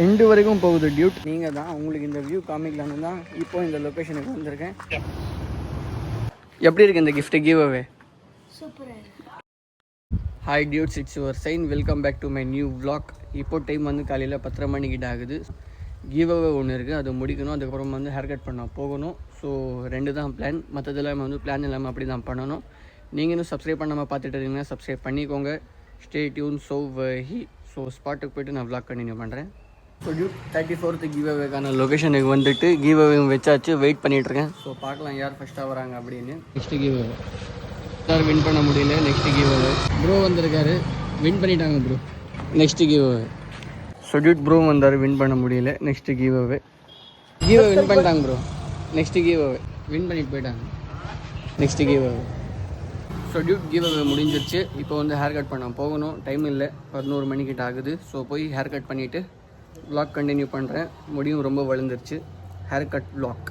End வரைக்கும் போகுது Dude. நீங்கள் தான் உங்களுக்கு இந்த வியூ காமிக்கலான்னு தான் இப்போ இந்த லொக்கேஷனுக்கு வந்திருக்கேன். எப்படி இருக்குது இந்த கிஃப்ட் கிவ் அவே? சூப்பராக. Hi dudes, it's your sign. Welcome back to my new vlog. இப்போ டைம் வந்து காலையில் 10:30 மணிக்கிட்ட ஆகுது. கிவ் அவே ஒன்று இருக்குது, அதை முடிக்கணும். அதுக்கப்புறம் வந்து ஹேர் கட் பண்ண போகணும். ஸோ 2 தான் பிளான். மற்றதெல்லாம் வந்து பிளான் இல்லாமல் அப்படி தான் பண்ணணும். நீங்கள் இன்னும் சப்ஸ்கிரைப் பண்ணாமல் பார்த்துட்டு இருக்கீங்கன்னா சப்ஸ்கிரைப் பண்ணிக்கோங்க. Stay tune. ஸோ ஸ்பாட்டுக்கு போய்ட்டு நான் vlog கண்டினியூ பண்ணுறேன். ஸோ டியூட் 34th கிவ் அவேக்கான லொக்கேஷனுக்கு வந்துட்டு கிவ் அவே வச்சாச்சு. வெயிட் பண்ணிகிட்ருக்கேன். ஸோ பார்க்கலாம் யார் ஃபஸ்ட்டாக வராங்க அப்படின்னு. நெக்ஸ்ட்டு கிவ் அவே யார் வின் பண்ண முடியல. நெக்ஸ்ட்டு கிவ் அவே ப்ரோ வந்திருக்காரு, வின் பண்ணிட்டாங்க bro. Next give away. So Dude bro வந்தார், வின் பண்ண முடியல. நெக்ஸ்ட்டு கிவ் அவே வின் பண்ணிட்டாங்க bro. Next give away win பண்ணிட்டு போயிட்டாங்க. Next give away. So Dude give away முடிஞ்சிருச்சு. இப்போ வந்து ஹேர் கட் பண்ண போகணும். டைம் இல்லை, 11 மணிக்கிட்ட ஆகுது. ஸோ போய் ஹேர் கட் பண்ணிவிட்டு vlog கண்டினியூ பண்ணுறேன். முடியும் ரொம்ப வளர்ந்துருச்சு. Hair cut vlog.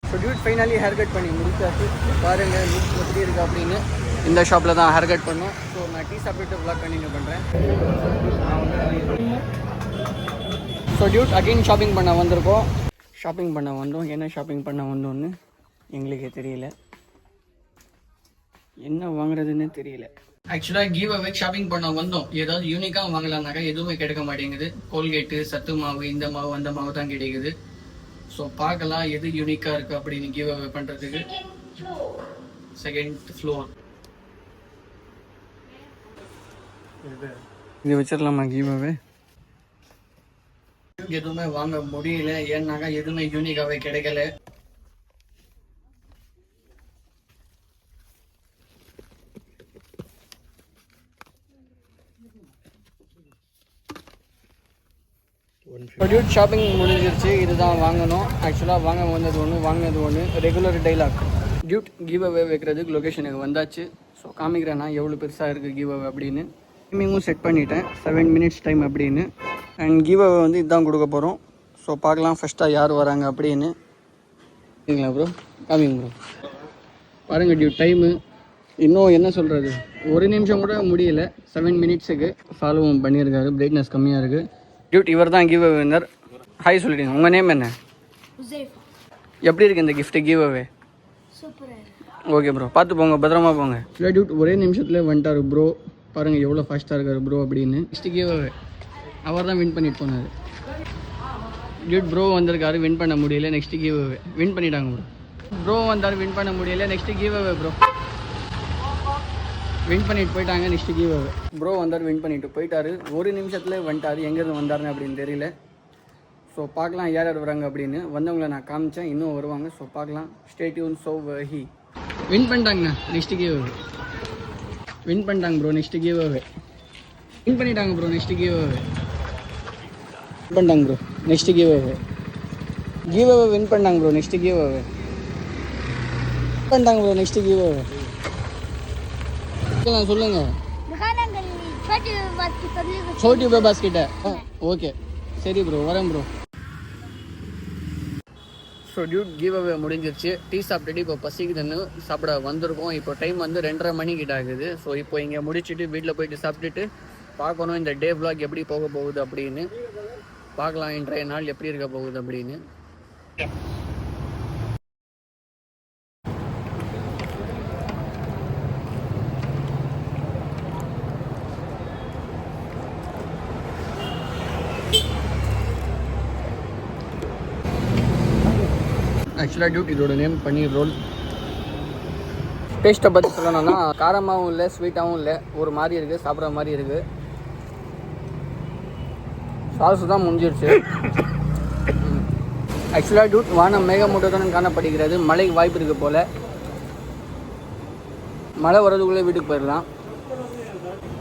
So Dude finally hair cut பண்ணி முடிச்சாச்சு. பாருங்கள் லுக் எப்படி இருக்குது அப்படின்னு. இந்த ஷாப்பில் தான் ஹேர் கட் பண்ணோம். ஸோ நான் டீ சாப்பிட்டு vlog கண்டினியூ பண்ணுறேன். ஸோ டியூட் அகெயின் ஷாப்பிங் பண்ண வந்திருக்கோம். ஷாப்பிங் பண்ண வந்தோம். என்ன ஷாப்பிங் பண்ண வந்தோன்னு எங்களுக்கே தெரியல. என்ன வாங்குறதுன்னு தெரியல. ஆக்சுவலாக கிவ் அவே ஷாப்பிங் பண்ண வந்தோம். ஏதாவது யூனிக்காக வாங்கலாம்னாக்கா எதுவுமே கிடைக்க மாட்டேங்குது. கோல்கேட்டு, சத்து மாவு, இந்த மாவு அந்த மாவு தான் கிடைக்குது. ஸோ பார்க்கலாம் எது யூனிக்காக இருக்குது அப்படின்னு கிவ் அவே பண்ணுறதுக்கு. செகண்ட் ஃப்ளோர் இது வச்சிடலாமா கிவ் அவே? எதுவுமே வாங்க முடியல, ஏன்னாக்கா எதுவுமே யூனிக்காகவே கிடைக்கல. டியூட் ஷாப்பிங் முடிஞ்சிருச்சு. இதுதான் வாங்கணும். ஆக்சுவலாக வாங்கினது ஒன்று regular dialogue. Dude give away வைக்கிறதுக்கு லொக்கேஷனுக்கு வந்தாச்சு. ஸோ காமிக்கிறேன் நான் எவ்வளோ பெருசாக இருக்குது கிவ் அவே அப்படின்னு. டைமிங்கும் செட் பண்ணிட்டேன், 7 minutes டைம் அப்படின்னு. அண்ட் கிவ் அவே வந்து இதுதான் கொடுக்க போகிறோம். ஸோ பார்க்கலாம் ஃபஸ்ட்டாக யார் வராங்க அப்படின்னு. சரிங்களா ப்ரோ? காமிங்க ப்ரோ. பாருங்கள் டியூட் டைமு இன்னும் என்ன சொல்கிறது, 1 நிமிஷம் கூட முடியல. 7 minutesக்கு ஃபாலோவும் பண்ணியிருக்காரு. பிரைட்னஸ் கம்மியாக இருக்குது. டியூட் இவர் தான் கிவ் அவே வின்னர். ஹாய் சொல்லிடுங்க. உங்கள் நேம் என்ன? எப்படி இருக்குது இந்த gift give away? Okay bro, பார்த்து போங்க, பத்திரமா போங்க. இல்லை டியூட் ஒரே நிமிஷத்தில் வந்துட்டார் ப்ரோ. பாருங்கள் எவ்வளோ ஃபாஸ்ட்டாக இருக்கார் ப்ரோ அப்படின்னு. நெக்ஸ்ட்டு கிவ் அவே அவர் தான் வின் பண்ணிட்டு போனார். டியூட் ப்ரோ வந்திருக்காரு, வின் பண்ண முடியல. நெக்ஸ்ட்டு கிவ் அவே வின் பண்ணிட்டாங்க ப்ரோ. ப்ரோ வந்தார், வின் பண்ண முடியல. Next give away bro win பண்ணிட்டு போயிட்டாங்க. நெக்ஸ்ட் கிவ் அவே ப்ரோ வந்தார், வின் பண்ணிட்டு போயிட்டாரு. 1 நிமிஷத்தில் வந்துட்டார். எங்கேருந்து வந்தாருன்னு அப்படின்னு தெரியல. ஸோ பார்க்கலாம் யார் யார் வராங்க அப்படின்னு. வந்தவங்களை நான் காமிச்சேன், இன்னும் வருவாங்க. ஸோ பார்க்கலாம். Stay tune. So he win பண்ணிட்டாங்கண்ணா. நெக்ஸ்ட் கிவ் அவே வின் பண்ணிட்டாங்க bro. Next giveaway win பண்ணிட்டாங்க bro. Next giveaway win பண்ணிட்டாங்க bro. Next giveaway win பண்ணாங்க ப்ரோ. நெக்ஸ்ட் கிவ் அவே பண்ணிட்டாங்க ப்ரோ. நெக்ஸ்ட் கிவ் அவே சொல்லுங்க. சோட்டி பாபாஸ் கிட்ட. Okay சரி ப்ரோ, வரேன் bro. So Dude give away முடிஞ்சிருச்சு. டீ சாப்பிட்டுட்டு இப்போ பசிக்குதுன்னு சாப்பிட வந்திருக்கோம். இப்போ டைம் வந்து 2:30 மணிக்கிட்ட ஆகுது. ஸோ இப்போ இங்கே முடிச்சுட்டு வீட்டில் போயிட்டு சாப்பிட்டுட்டு பார்க்கணும் இந்த டே vlog எப்படி போக போகுது அப்படின்னு. பார்க்கலாம் இன்றைய நாள் எப்படி இருக்க போகுது அப்படின்னு. ஆக்சுவலாக டியூட் இதோட நேம் பன்னீர் ரோல். டேஸ்ட்டை பற்றி சொல்லணும்னா காரமாகவும் இல்லை ஸ்வீட்டாகவும் இல்லை, ஒரு மாதிரி இருக்குது, சாப்பிட்ற மாதிரி இருக்குது. சால்ஸ் தான் முடிஞ்சிருச்சு. ஆக்சுவலாக டூட் வானம் மேகமூட்டத்துடன் காணப்படுகிறது. மழை வாய்ப்பு இருக்குது போல். மழை வர்றதுக்குள்ளே வீட்டுக்கு போயிடலாம்.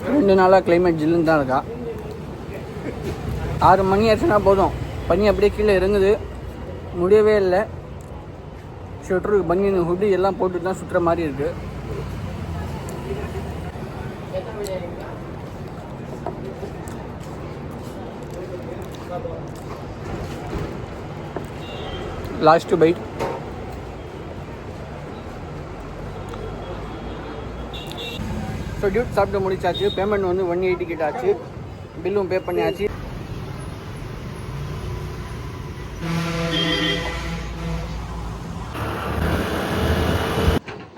2 நாளாக கிளைமேட் ஜில்லுன்னு தான் இருக்கா. 6 மணி ஆச்சுன்னா போதும், பனி அப்படியே கீழே இறங்குது. முடியவே இல்லை. ஷொட்டருக்கு பனியன் ஹுட்டு எல்லாம் போட்டு தான் சுற்றுற மாதிரி இருக்குது. Last byte. ஸோ டியூட் சாப்பிட்டு முடிச்சாச்சு. பேமெண்ட் வந்து 180 கிட்ட ஆச்சு. பில்லும் பே பண்ணியாச்சு.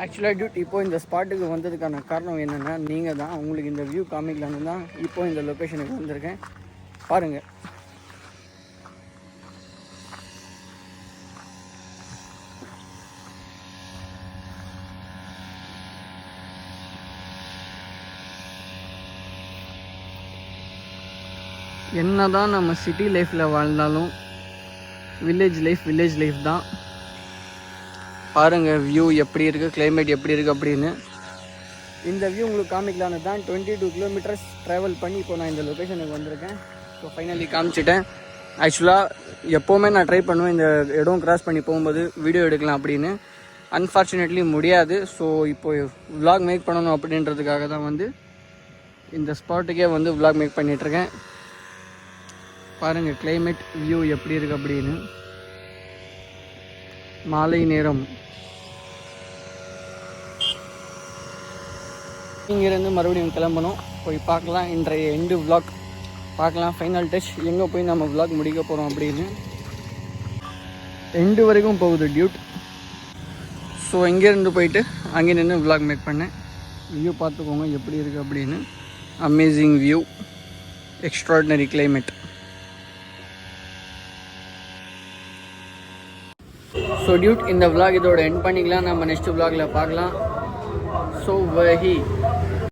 ஆக்சுவலாக டியூட் இப்போ இந்த ஸ்பாட்டுக்கு வந்ததுக்கான காரணம் என்னென்னா நீங்கள் தான். உங்களுக்கு இந்த வியூ காமிக்கலான்னு தான் இப்போ இந்த லொக்கேஷனுக்கு வந்திருக்கேன். பாருங்கள். என்ன தான் நம்ம சிட்டி லைஃப்பில் வாழ்ந்தாலும் வில்லேஜ் லைஃப் தான். பாருங்கள் வியூ எப்படி இருக்குது, கிளைமேட் எப்படி இருக்குது அப்படின்னு. இந்த வியூ உங்களுக்கு காமிக்கலான்னு தான் 22 கிலோமீட்டர்ஸ் ட்ராவல் பண்ணி இப்போ நான் இந்த லொக்கேஷனுக்கு வந்திருக்கேன். ஸோ ஃபைனலி காமிச்சிட்டேன். ஆக்சுவலாக எப்போவுமே நான் ட்ரை பண்ணுவேன் இந்த இடம் கிராஸ் பண்ணி போகும்போது வீடியோ எடுக்கலாம் அப்படின்னு. அன்ஃபார்ச்சுனேட்லி முடியாது. ஸோ இப்போ விலாக் மேக் பண்ணணும் அப்படின்றதுக்காக தான் வந்து இந்த ஸ்பாட்டுக்கே வந்து விலாக் மேக் பண்ணிகிட்ருக்கேன். பாருங்கள் கிளைமேட் வியூ எப்படி இருக்குது அப்படின்னு. மாலை நேரம். இங்கேருந்து மறுபடியும் கிளம்பணும். போய் பார்க்கலாம். இன்றைய எண்டு விலாக் பார்க்கலாம். ஃபைனல் டச் எங்கே போய் நம்ம விலாக் முடிக்க போகிறோம் அப்படின்னு. எண்டு வரைக்கும் போகுது டியூட். ஸோ இங்கேருந்து போயிட்டு அங்கே நின்று விலாக் மேக் பண்ணேன். வியூ பார்த்துக்கோங்க எப்படி இருக்குது அப்படின்னு. Amazing view, extraordinary climate. So Dude இந்த விலாக் இதோட எண்ட் பண்ணிக்கலாம். நம்ம நெக்ஸ்ட் விலாகில் பார்க்கலாம். ஸோ வஹி